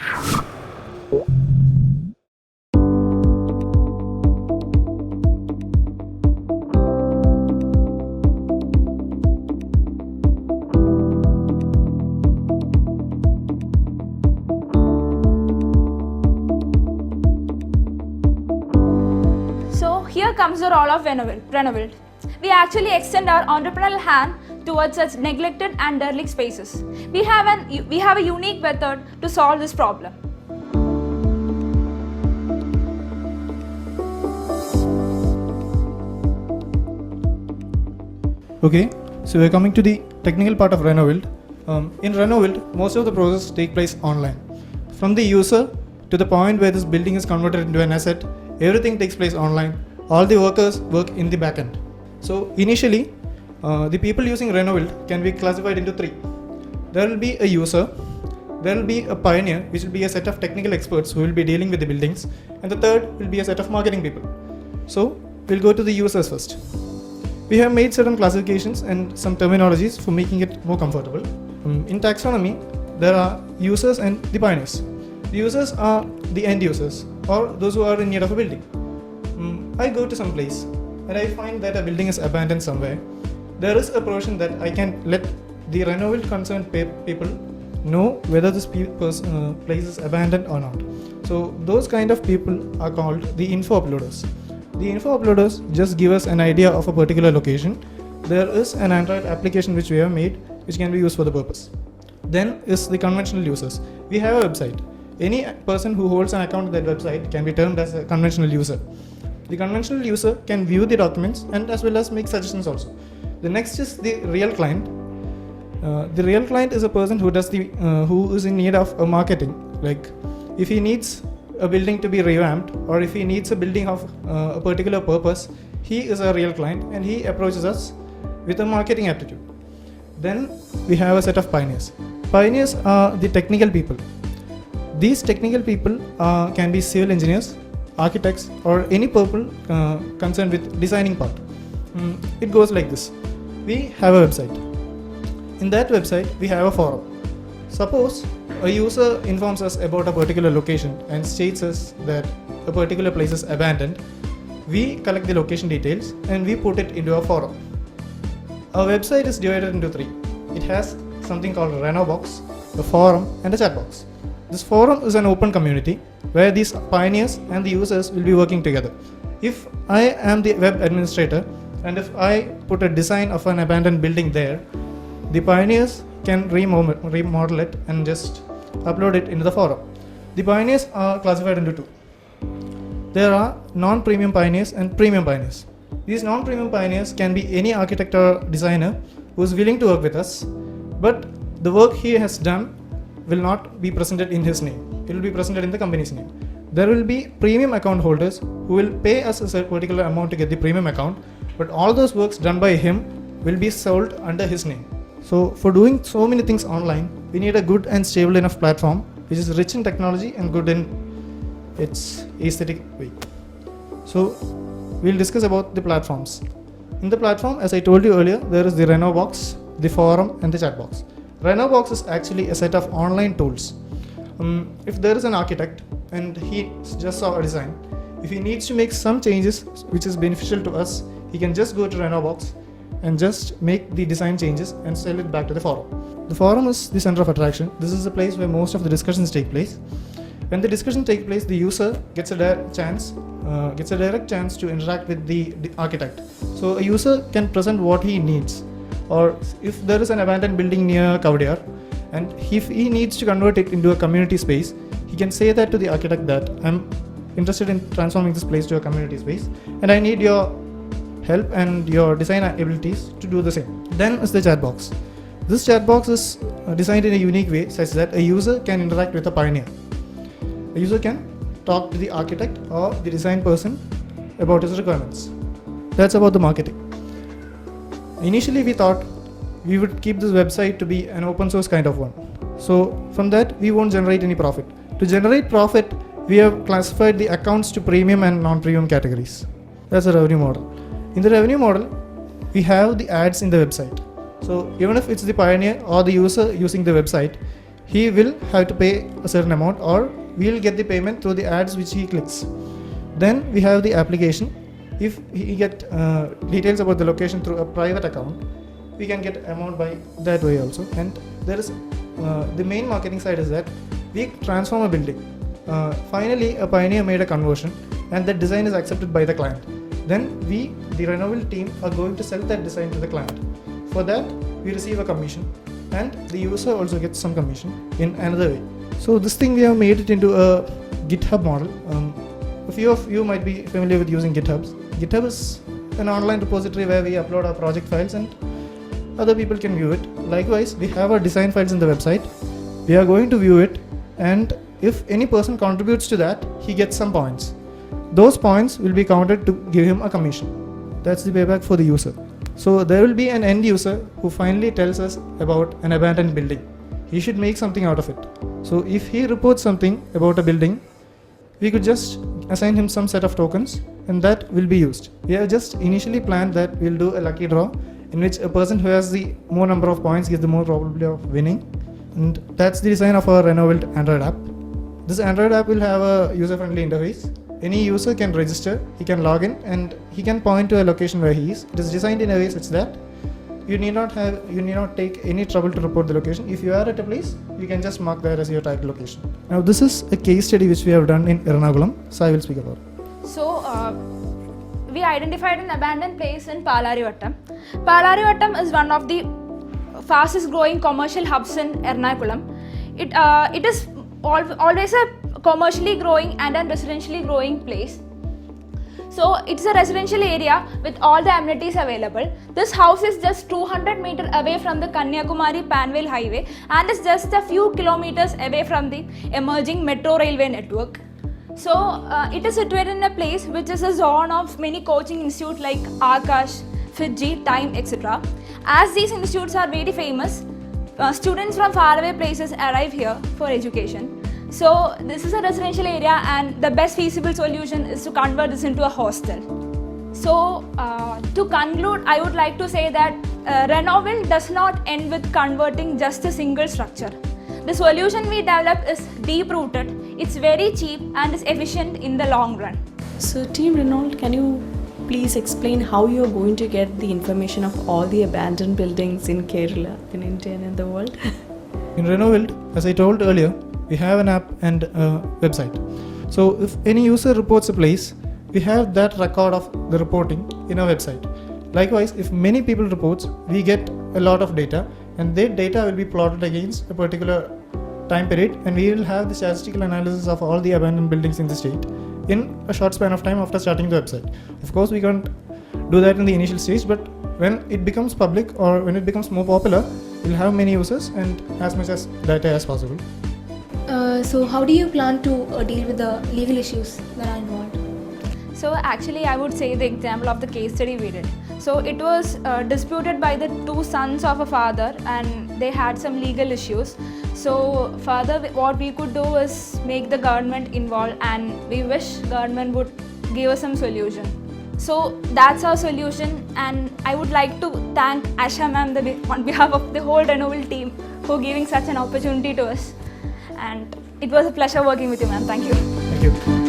So here comes the role of Renovild. We actually extend our entrepreneurial hand towards such neglected and derelict spaces. We have a unique method to solve this problem. Okay, so we're coming to the technical part of Renovild. In Renovild, most of the processes take place online. From the user to the point where this building is converted into an asset, everything takes place online. All the workers work in the backend. So initially, the people using Renovild can be classified into three. There will be a user, there will be a pioneer, which will be a set of technical experts who will be dealing with the buildings, and the third will be a set of marketing people. So we'll go to the users first. We have made certain classifications and some terminologies for making it more comfortable. In taxonomy, there are users and the pioneers. The users are the end users or those who are in need of a building. I go to some place and I find that a building is abandoned somewhere. There is a provision that I can let the Renovild concerned people know whether this place is abandoned or not. So those kind of people are called the info uploaders. The info uploaders just give us an idea of a particular location. There is an Android application which we have made which can be used for the purpose. Then is the conventional users. We have a website. Any person who holds an account on that website can be termed as a conventional user. The conventional user can view the documents and as well as make suggestions also. The next is the real client. The real client is a person who is in need of a marketing. Like if he needs a building to be revamped or if he needs a building of a particular purpose, he is a real client and he approaches us with a marketing aptitude. Then we have a set of pioneers. Pioneers are the technical people. These technical people can be civil engineers, architects or any people concerned with designing part. It goes like this. We have a website. In that website we have a forum. Suppose a user informs us about a particular location and states us that a particular place is abandoned. We collect the location details and we put it into a forum. Our website is divided into three. It has something called Reno box, a forum and a chat box. This forum is an open community where these pioneers and the users will be working together. If I am the web administrator and if I put a design of an abandoned building there, the pioneers can remodel it and just upload it into the forum. The pioneers are classified into two. There are non-premium pioneers and premium pioneers. These non-premium pioneers can be any architect or designer who is willing to work with us, but the work he has done will not be presented in his name. It will be presented in the company's name. There will be premium account holders who will pay us a particular amount to get the premium account, but all those works done by him will be sold under his name. So for doing so many things online, we need a good and stable enough platform which is rich in technology and good in its aesthetic way. So we'll discuss about the platforms. In the platform, as I told you earlier, there is the Reno box, the forum and the chat box. Reno box is actually a set of online tools. If there is an architect and he just saw a design, if he needs to make some changes which is beneficial to us, he can just go to Reno box and just make the design changes and sell it back to the forum. The forum is the center of attraction. This is the place where most of the discussions take place. When the discussion takes place, the user gets a direct chance to interact with the architect. So a user can present what he needs, or if there is an abandoned building near Kavadiyar and if he needs to convert it into a community space, he can say that to the architect that I'm interested in transforming this place to a community space and I need your help and your design abilities to do the same. Then is the chat box. This chat box is designed in a unique way such that a user can interact with a pioneer. A user can talk to the architect or the design person about his requirements. That's about the marketing. Initially we thought we would keep this website to be an open source kind of one. So from that we won't generate any profit. To generate profit, we have classified the accounts to premium and non-premium categories. That's a revenue model. In the revenue model, we have the ads in the website. So even if it's the pioneer or the user using the website, he will have to pay a certain amount, or we will get the payment through the ads which he clicks. Then we have the application. If he get details about the location through a private account, we can get amount by that way also. And there is the main marketing side is that we transform a building. Finally, a pioneer made a conversion, and that design is accepted by the client. Then we, the Renovild team, are going to sell that design to the client. For that, we receive a commission, and the user also gets some commission in another way. So this thing, we have made it into a GitHub model. A few of you might be familiar with using GitHubs. GitHub is an online repository where we upload our project files and other people can view it. Likewise, we have our design files in the website. We are going to view it, and if any person contributes to that, he gets some points. Those points will be counted to give him a commission. That's the payback for the user. So there will be an end user who finally tells us about an abandoned building. He should make something out of it. So if he reports something about a building, we could just assign him some set of tokens, and that will be used. We have just initially planned that we'll do a lucky draw in which a person who has the more number of points gets the more probability of winning. And that's the design of our Renovild Android app. This Android app will have a user-friendly interface. Any user can register, he can log in, and he can point to a location where he is. It is designed in a way such that you need not take any trouble to report the location. If you are at a place, you can just mark that as your target location. Now this is a case study which we have done in Ernakulam, so I will speak about it. So we identified an abandoned place in Palarivattam. Palarivattam is one of the fastest growing commercial hubs in Ernakulam. It is always a commercially growing and a residentially growing place. So it's a residential area with all the amenities available. This house is just 200 meters away from the Kanyakumari Panvel highway and is just a few kilometers away from the emerging metro railway network. So it is situated in a place which is a zone of many coaching institutes like Akash, Fiji, Time, etc. As these institutes are very famous, students from faraway places arrive here for education. So this is a residential area, and the best feasible solution is to convert this into a hostel. So to conclude, I would like to say that Renovild does not end with converting just a single structure. The solution we develop is deep-rooted, it's very cheap and is efficient in the long run. So Team Renovild, can you please explain how you are going to get the information of all the abandoned buildings in Kerala, in India and in the world? In Renovild, as I told earlier, we have an app and a website. So if any user reports a place, we have that record of the reporting in our website. Likewise, if many people reports, we get a lot of data, and that data will be plotted against a particular time period, and we will have the statistical analysis of all the abandoned buildings in the state in a short span of time after starting the website. Of course, we can't do that in the initial stage, but when it becomes public or when it becomes more popular, we'll have many users and as much as data as possible. So how do you plan to deal with the legal issues that are involved? So actually I would say the example of the case study we did. So it was disputed by the two sons of a father, and they had some legal issues. So further what we could do is make the government involved, and we wish government would give us some solution. So that's our solution, and I would like to thank Asha ma'am on behalf of the whole Renovild team for giving such an opportunity to us. And it was a pleasure working with you, ma'am. Thank you. Thank you.